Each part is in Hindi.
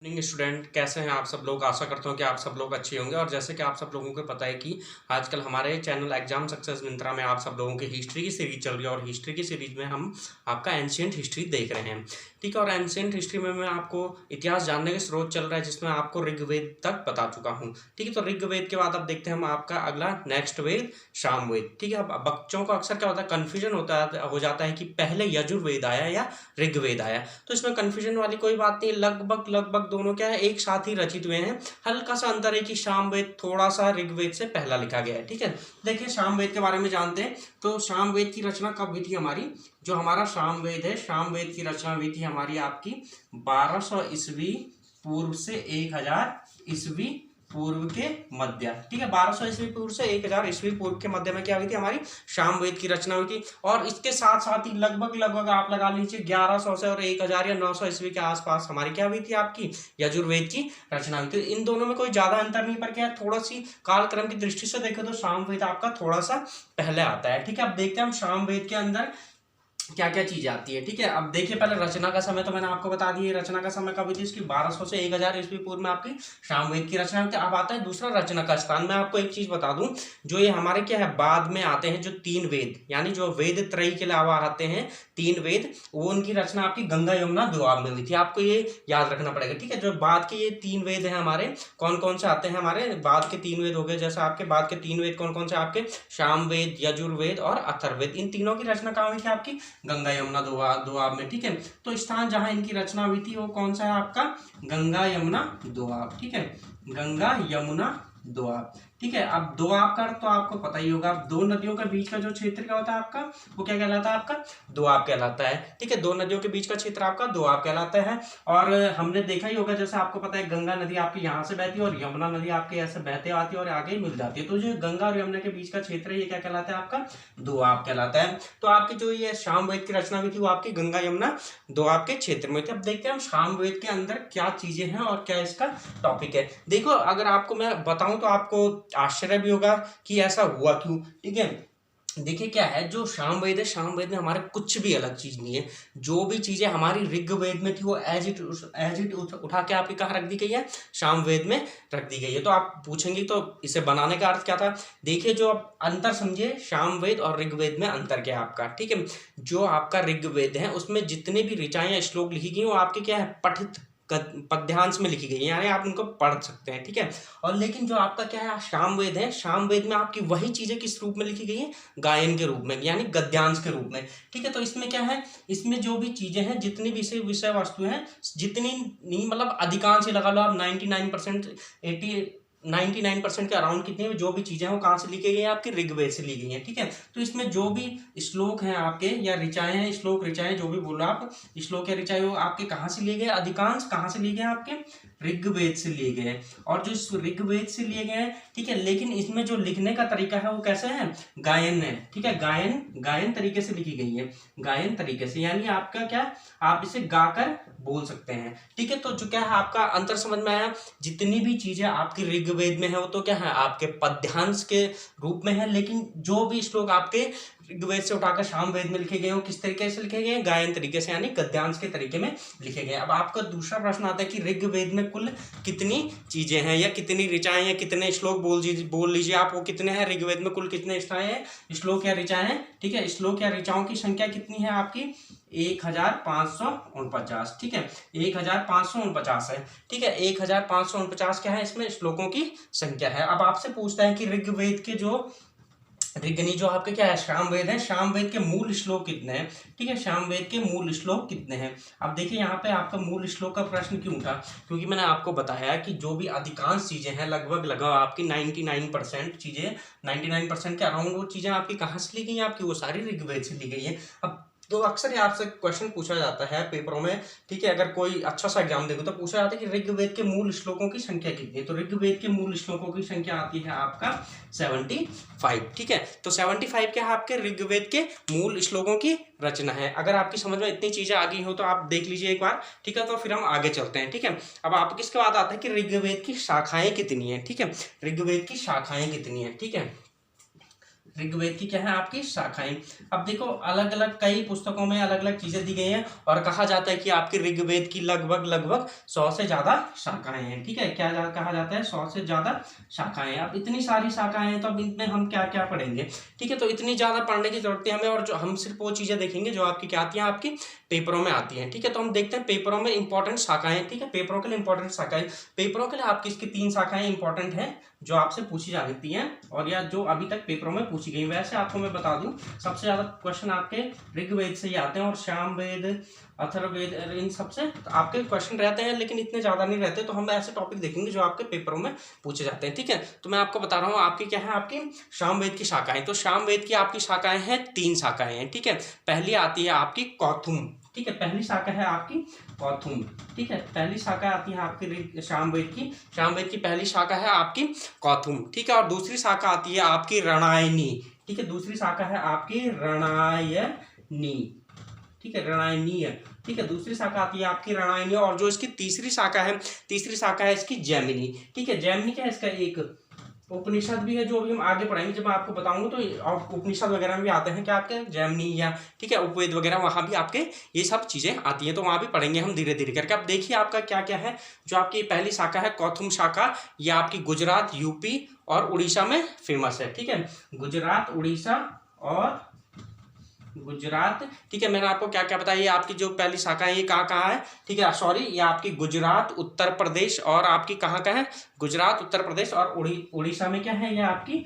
मॉर्निंग स्टूडेंट, कैसे हैं आप सब लोग। आशा करता हूं कि आप सब लोग अच्छे होंगे। और जैसे कि आप सब लोगों को पता है कि आजकल हमारे चैनल एग्जाम सक्सेस मिंत्रा में आप सब लोगों की हिस्ट्री की सीरीज चल रही है और हिस्ट्री की सीरीज में हम आपका एंशियंट हिस्ट्री देख रहे हैं। ठीक है, और एंशियंट हिस्ट्री में मैं आपको इतिहास जानने के स्रोत चल रहा है जिसमें आपको ऋग्वेद तक बता चुका हूँ। ठीक है, तो ऋग्वेद के बाद अब देखते हैं हम आपका अगला नेक्स्ट वेद सामवेद। ठीक है, अब बच्चों को अक्सर क्या होता है, कन्फ्यूजन हो जाता है कि पहले यजुर्वेद आया या ऋग्वेद आया। तो इसमें कन्फ्यूजन वाली कोई बात नहीं, लगभग लगभग दोनों क्या है, एक साथ ही रचित हुए हैं। हल्का सा अंतर है कि सामवेद थोड़ा सा ऋग्वेद से पहला लिखा गया है। ठीक है, देखिए सामवेद के बारे में जानते हैं। तो सामवेद की रचना कब हुई थी हमारी, जो हमारा सामवेद है, सामवेद की रचना हुई थी हमारी आपकी 1200 ईस्वी पूर्व से 1000 ईस्वी पूर्व के मध्य। ठीक है, 1200 ईस्वी पूर्व से 1000 ईस्वी पूर्व के मध्य में क्या हुई थी, हमारी सामवेद की रचना हुई थी। और इसके साथ साथ ही लगभग लगभग आप लगा लीजिए 1100 से और 1000 या 900 ईस्वी के आसपास हमारी क्या हुई थी, आपकी यजुर्वेद की रचना हुई थी। इन दोनों में कोई ज्यादा अंतर नहीं, पर क्या है, थोड़ा सी कालक्रम की दृष्टि से देखें तो सामवेद आपका थोड़ा सा पहले आता है। ठीक है, अब देखते हैं हम सामवेद के अंदर क्या क्या चीज आती है। ठीक है, अब देखिए पहले रचना का समय तो मैंने आपको बता दिया, रचना का समय कब हुई थी इसकी, 1200 से 1000 ईस्वी पूर्व में आपकी सामवेद की रचना हुई थी। अब आता है दूसरा रचना का स्थान। मैं आपको एक चीज बता दूं, जो ये हमारे क्या है बाद में आते हैं, जो तीन वेद यानी जो वेद त्रयी के अलावा आते हैं तीन वेद, वो उनकी रचना आपकी गंगा यमुना दोआब में हुई थी। आपको ये याद रखना पड़ेगा। ठीक है, जो बाद के ये तीन वेद हैं हमारे, कौन कौन से आते हैं, हमारे बाद के तीन वेद हो गए। जैसे आपके बाद के तीन वेद कौन कौन से, आपके सामवेद, यजुर्वेद और अथर्ववेद। इन तीनों की रचना कहाँ हुई थी, आपकी गंगा यमुना दोआब में। ठीक है, तो स्थान जहां इनकी रचना हुई थी वो कौन सा है, आपका गंगा यमुना दोआब। ठीक है, गंगा यमुना दोआब। ठीक है, अब दोआब का अर्थ तो आपको पता ही होगा, दो नदियों के बीच का जो क्षेत्र क्या होता है आपका, वो क्या कहलाता है, आपका दोआब कहलाता है। ठीक है, दो नदियों के बीच का क्षेत्र आपका दोआब कहलाता है। और हमने देखा ही होगा, जैसे आपको पता है गंगा नदी आपकी यहाँ से बहती है और यमुना नदी आपके ऐसे बहते आती है और आगे मिल जाती है। तो जो गंगा और यमुना के बीच का क्षेत्र है ये क्या कहलाता है, आपका दोआब कहलाता है। तो आपकी जो ये सामवेद की रचना हुई थी वो आपकी गंगा यमुना दोआब के क्षेत्र में थी। अब देखते हैं हम सामवेद के अंदर क्या चीजें हैं और क्या इसका टॉपिक है। देखो, अगर आपको मैं बताऊं तो आपको आश्चर्य भी होगा कि ऐसा हुआ क्यों। ठीक है, देखिए क्या है, जो सामवेद है, सामवेद में हमारे कुछ भी अलग चीज नहीं है। जो भी चीजें हमारी ऋग्वेद में थी वो एज इट उठा के आपके कहाँ रख दी गई है, सामवेद में रख दी गई है। तो आप पूछेंगे तो इसे बनाने का अर्थ क्या था। देखिए, जो आप अंतर समझिए, सामवेद और ऋग्वेद में अंतर क्या है आपका। ठीक है, जो आपका ऋग्वेद है उसमें जितने भी ऋचाएं या श्लोक लिखी गई वो आपके क्या है, पठित पद्यांश में लिखी गई है, यानी आप उनको पढ़ सकते हैं। ठीक है, और लेकिन जो आपका क्या है सामवेद है, सामवेद में आपकी वही चीजें किस रूप में लिखी गई है, गायन के रूप में, यानी गद्यांश के रूप में। ठीक है, तो इसमें क्या है, इसमें जो भी चीजें हैं, जितनी भी विषय वस्तु हैं, जितनी नहीं मतलब अधिकांश ही लगा लो आप, 99% 99% के अराउंड कितनी जो भी चीजें हैं वो कहाँ से लिखी गई है, आपकी ऋग्वेद से ली गई हैं। ठीक है, तो इसमें जो भी श्लोक हैं आपके या ऋचाएं हैं, श्लोक ऋचाएं जो भी बोल रहे आप, श्लोक या ऋचाएं वो आपके कहाँ से लिए गए, अधिकांश कहाँ से लिए गए, आपके ऋग्वेद से लिए गए हैं। और जो इस ऋग्वेद से लिए गए हैं, ठीक है, लेकिन इसमें जो लिखने का तरीका है वो कैसे है, गायन है। ठीक है, गायन गायन तरीके से लिखी गई है, गायन तरीके से, यानी आपका क्या, आप इसे गाकर बोल सकते हैं। ठीक है, तो जो क्या है आपका अंतर समझ में आया। जितनी भी चीजें आपकी ऋग्वेद में है वो तो क्या है, आपके पद्यांश के रूप में है, लेकिन जो भी श्लोक आपके ऋग्वेद से उठाकर सामवेद में लिखे गए हो किस तरीके से लिखे गए, गायन तरीके से, यानी गद्यांश के तरीके में लिखे गए। अब आपका दूसरा प्रश्न आता है कि ऋग्वेद में कुल कितनी चीजें हैं या कितनी ऋचाएं हैं, कितने श्लोक बोल लीजिए आप, वो कितने हैं ऋग्वेद में, कुल कितने श्लोक या ऋचाएं हैं। ठीक है, श्लोक या ऋचाओं की संख्या कितनी है आपकी, 1549। ठीक है, 1549 है। ठीक है, 1549 क्या है, इसमें श्लोकों की संख्या है। अब आपसे पूछता है कि ऋग्वेद के जो ऋगनी जो आपके क्या है सामवेद है, सामवेद के मूल श्लोक कितने हैं। ठीक है, सामवेद के मूल श्लोक कितने हैं। अब देखिए यहाँ पे आपका मूल श्लोक का प्रश्न क्यों उठा, क्योंकि मैंने आपको बताया कि जो भी अधिकांश चीजें हैं, लगभग लगभग आपकी 99% चीजें, 99% के अराउंड वो चीजें आपकी कहाँ से ली गई हैं, आपकी वो सारी ऋग्वेद से ली गई है। अब तो अक्सर ये आपसे क्वेश्चन पूछा जाता है पेपरों में। ठीक है, अगर कोई अच्छा सा एग्जाम देखो तो पूछा जाता है कि ऋग्वेद के मूल श्लोकों की संख्या कितनी है। तो ऋग्वेद के मूल श्लोकों की संख्या आती है आपका 75। ठीक है, तो 75 क्या है, आपके ऋग्वेद के मूल श्लोकों की रचना है। अगर आपकी समझ में इतनी चीजें आ गई हो तो आप देख लीजिए एक बार। ठीक है, तो फिर हम आगे चलते हैं। ठीक है, अब आप किसके बाद आता है कि ऋग्वेद की शाखाएं कितनी है। ठीक है, ऋग्वेद की शाखाएं कितनी है। ठीक है, ऋग्वेद की क्या है आपकी शाखाएं। अब देखो अलग अलग कई पुस्तकों में अलग अलग चीजें दी गई हैं और कहा जाता है कि आपकी ऋग्वेद की लगभग 100 से ज्यादा शाखाएं हैं। ठीक है, कहा जाता है 100 से ज्यादा शाखाएं। अब इतनी सारी शाखाएं हैं तो अब इनमें हम क्या क्या पढ़ेंगे। ठीक है, तो इतनी ज्यादा पढ़ने की जरूरत है हमें, और जो हम सिर्फ वो चीजें देखेंगे जो आपकी क्या आती है, आपकी पेपरों में आती है। ठीक है, तो हम देखते हैं पेपरों में इंपॉर्टेंट शाखाएं। ठीक है, पेपरों के लिए इंपॉर्टेंट शाखाएं, पेपरों के लिए आपकी इसकी 3 शाखाएं इंपॉर्टेंट हैं जो आपसे पूछी जाती हैं और या जो अभी तक पेपरों में पूछी गई। वैसे आपको मैं बता दूं सबसे ज्यादा क्वेश्चन आपके ऋग्वेद से ही आते हैं और सामवेद, अथर्ववेद, इन सबसे आपके क्वेश्चन रहते हैं, लेकिन इतने ज्यादा नहीं रहते। तो हम ऐसे टॉपिक देखेंगे जो आपके पेपरों में पूछे जाते हैं। ठीक है, तो मैं आपको बता रहा हूँ आपकी क्या है, आपकी सामवेद की शाखाएं। तो सामवेद की आपकी शाखाएं हैं 3 शाखाएं हैं। ठीक है, पहली आती है आपकी कौथुम। ठीक है, पहली शाखा है आपकी कौथुम। ठीक है, पहली शाखा आती है आपकी सामवेद की, सामवेद की पहली शाखा है आपकी कौथुम। ठीक है, और दूसरी शाखा आती है आपकी रणायनी। ठीक है, दूसरी शाखा है आपकी रणायनी। ठीक है, रणायनीय। ठीक है, दूसरी शाखा आती है आपकी रणायनी, और जो इसकी तीसरी शाखा है इसकी जैमिनी। ठीक है, जैमिनी क्या है, इसका एक उपनिषद भी है जो अभी हम आगे पढ़ेंगे, जब मैं आपको बताऊंगा तो और उपनिषद वगैरह में भी आते हैं क्या आपके जैमिनी या ठीक है उपवेद वगैरह, वहां भी आपके ये सब चीजें आती हैं, तो वहां भी पढ़ेंगे हम धीरे धीरे करके। अब देखिए आपका क्या क्या है। जो आपकी पहली शाखा है कौथुम शाखा, ये आपकी गुजरात, यूपी और उड़ीसा में फेमस है। ठीक है, गुजरात, उड़ीसा और गुजरात। ठीक है, मैंने आपको क्या क्या बताया। ये आपकी जो पहली शाखा है ये कहाँ है, ठीक है, सॉरी, ये आपकी गुजरात, उत्तर प्रदेश और आपकी कहाँ है, गुजरात, उत्तर प्रदेश और उड़ीसा में क्या है, ये आपकी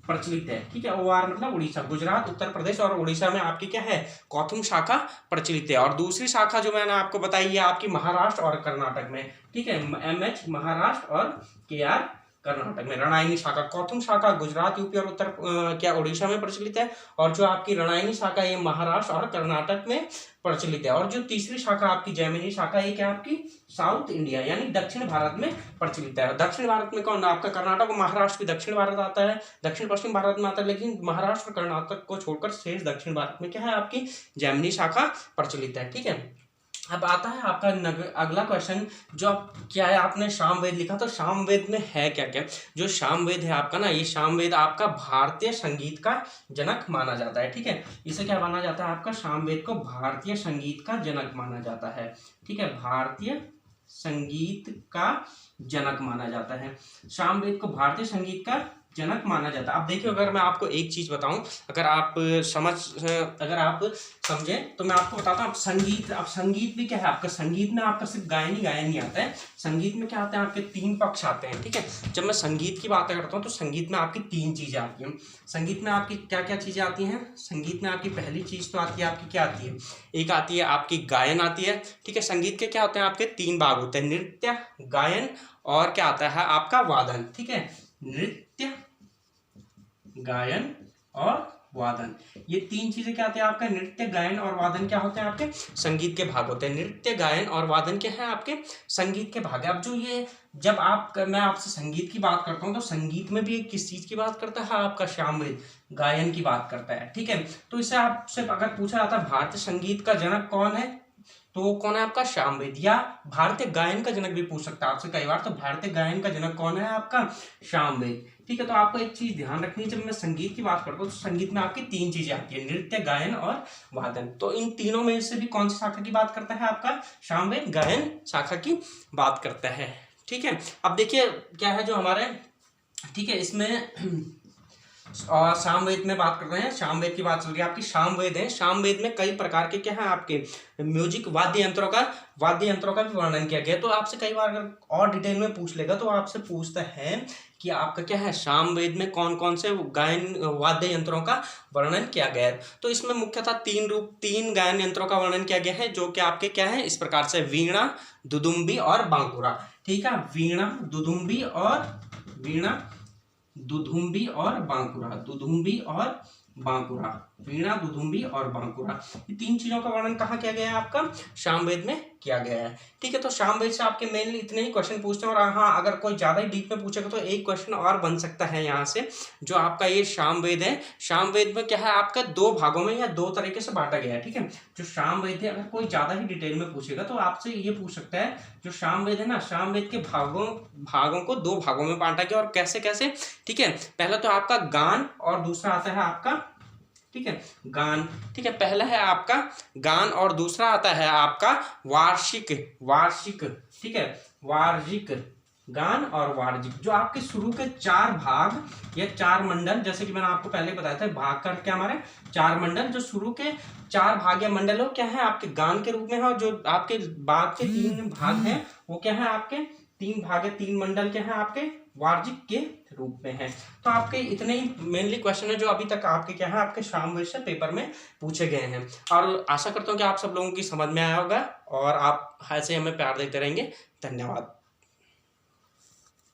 प्रचलित है। ठीक है, ओआर मतलब उड़ीसा, गुजरात, उत्तर प्रदेश और उड़ीसा में आपकी क्या है, कौथुम शाखा प्रचलित है। और दूसरी शाखा जो मैंने आपको बताई है आपकी महाराष्ट्र और कर्नाटक में। ठीक है, MH महाराष्ट्र और KR कर्नाटक में। रणायनी शाखा, कौथुम शाखा गुजरात, यूपी और क्या उड़ीसा में प्रचलित है, और जो आपकी रणायनी शाखा ये महाराष्ट्र और कर्नाटक में प्रचलित है। और जो तीसरी शाखा आपकी जैमिनी शाखा ये क्या आपकी साउथ इंडिया यानी दक्षिण भारत में प्रचलित है। दक्षिण भारत में कौन, आपका कर्नाटक और महाराष्ट्र भी दक्षिण भारत आता है, दक्षिण पश्चिम भारत में आता है, लेकिन महाराष्ट्र और कर्नाटक को छोड़कर शेष दक्षिण भारत में क्या है, आपकी जैमिनी शाखा प्रचलित है। ठीक है, अब आता है आपका अगला क्वेश्चन, जो क्या है, आपने सामवेद लिखा, तो सामवेद में है क्या क्या। जो सामवेद है आपका ना, ये सामवेद आपका भारतीय संगीत का जनक माना जाता है। ठीक है, इसे क्या माना जाता है, आपका सामवेद को भारतीय संगीत का जनक माना जाता है। ठीक है, भारतीय संगीत का जनक माना जाता है, सामवेद को भारतीय संगीत का जनक माना जाता है। अब देखिए, अगर मैं आपको एक चीज बताऊं, अगर आप समझें तो मैं आपको बताता हूँ। संगीत, अब संगीत भी क्या है आपका, संगीत में आपका सिर्फ गायन ही गायन नहीं आता है। संगीत में क्या आते हैं, आपके 3 पक्ष आते हैं। ठीक है, जब मैं संगीत की बात करता हूँ तो संगीत में आपकी 3 चीजें आती हैं। संगीत में आपकी क्या क्या चीजें आती हैं, संगीत में आपकी पहली चीज तो आती है आपकी क्या आती है, एक आती है आपकी गायन आती है। ठीक है, संगीत के क्या होते हैं, आपके 3 भाग होते हैं, नृत्य, गायन और क्या आता है आपका वादन। ठीक है, नृत्य, गायन और वादन, ये 3 चीजें क्या आती है, आपका नृत्य, गायन और वादन क्या होते हैं, आपके संगीत के भाग होते हैं। नृत्य, गायन और वादन क्या है, आपके संगीत के भाग है। अब जो ये जब मैं आपसे संगीत की बात करता हूँ तो संगीत में भी किस चीज की बात करता है, आपका सामवेद गायन की बात करता है। ठीक है, तो इसे आपसे अगर पूछा जाता है भारतीय संगीत का जनक कौन है, तो वो कौन है आपका सामवेद, या भारतीय गायन का जनक भी पूछ सकता है आपसे कई बार, तो भारतीय गायन का जनक कौन है, आपका सामवेद। ठीक है, तो आपको एक चीज ध्यान रखनी है, जब मैं संगीत की बात करता हूँ तो संगीत में आपकी 3 चीजें आती है, नृत्य, गायन और वादन। तो इन तीनों में से भी कौन सी शाखा की बात करता है, आपका सामवेद गायन शाखा की बात करता है। ठीक है, अब देखिए क्या है जो हमारे, ठीक है, इसमें और सामवेद में बात कर रहे हैं, सामवेद की बात चल रही है आपकी। सामवेद है, सामवेद में कई प्रकार के क्या है आपके म्यूजिक वाद्य यंत्रों का भी वर्णन किया गया। तो आपसे कई बार अगर और डिटेल में पूछ लेगा तो आपसे पूछता है कि आपका क्या है, सामवेद में कौन कौन से गायन वाद्य यंत्रों का वर्णन किया गया है। तो इसमें मुख्यतः 3 गायन यंत्रों का वर्णन किया गया है, जो कि आपके क्या है इस प्रकार से, वीणा, दुदुम्बी और बांकुरा। ठीक है, वीणा, दुदुम्बी और बांकुरा, दुदुम्बी और बांकुरा। वीणा, दुदुम्बी और बांकुरा। ये 3 चीजों का वर्णन कहाँ किया गया है? आपका सामवेद में किया गया है। ठीक है, तो सामवेद से आपके मेनली इतने ही क्वेश्चन पूछते हैं। और हाँ, अगर कोई ज्यादा ही डीप में पूछेगा तो एक क्वेश्चन और बन सकता है यहाँ से, जो आपका ये सामवेद है। सामवेद में क्या है आपका 2 भागों में या 2 तरीके से बांटा गया है। ठीक है, जो सामवेद है, अगर कोई ज्यादा ही डिटेल में पूछेगा तो आपसे ये पूछ सकता है, जो सामवेद है ना, सामवेद के भागों को 2 भागों में बांटा गया और कैसे कैसे। ठीक है, पहला तो आपका गान और दूसरा आता है आपका, ठीक है, गान। ठीक है, पहला है आपका गान और दूसरा आता है आपका वार्षिक। ठीक है, वार्षिक, गान और वार्षिक। जो आपके शुरू के 4 भाग या 4 मंडल, जैसे कि मैंने आपको पहले बताया था, भाग कर क्या हमारे 4 मंडल, जो शुरू के 4 भाग या मंडल हो क्या है आपके गान के रूप में है, और जो आपके बाद के 3 भाग हैं वो क्या है आपके 3 भाग या 3 मंडल क्या है आपके वार्षिक के रूप में है। तो आपके इतने ही मेनली क्वेश्चन है जो अभी तक आपके क्या है आपके सामवेद से पेपर में पूछे गए हैं। और आशा करता हूँ कि आप सब लोगों की समझ में आया होगा और आप ऐसे हमें प्यार देते रहेंगे। धन्यवाद।